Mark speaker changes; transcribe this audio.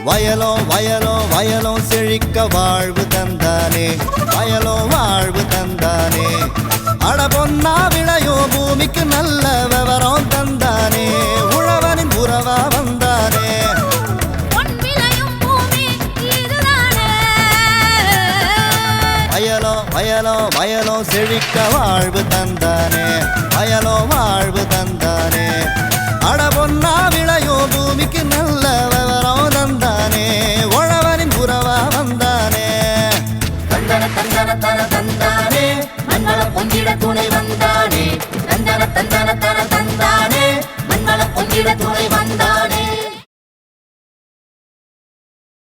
Speaker 1: வயலோ வயலோ வயலோ செழிக்க வாழ்வு தந்தானே, வயலோ வாழ்வு தந்தானே. அட பொன்னா விளையோ பூமிக்கு நல்ல விவரம் தந்தானே, உழவனின் உறவா வந்தானே. வயலோ வயலோ வயலோ செழிக்க வாழ்வு தந்தானே, வயலோ வாழ்வு தந்தானே. அட பொன்னா விளையோ பூமிக்கு நல்ல விவரம் தந்தானே, உழவனின் உறவா வந்தானே.
Speaker 2: தந்தன தந்தன தன தந்தானே, மண்வள பொங்கிட துணை வந்தானே. தந்தன தந்தன தன தந்தானே, மண்வள பொங்கிட துணை வந்தானே.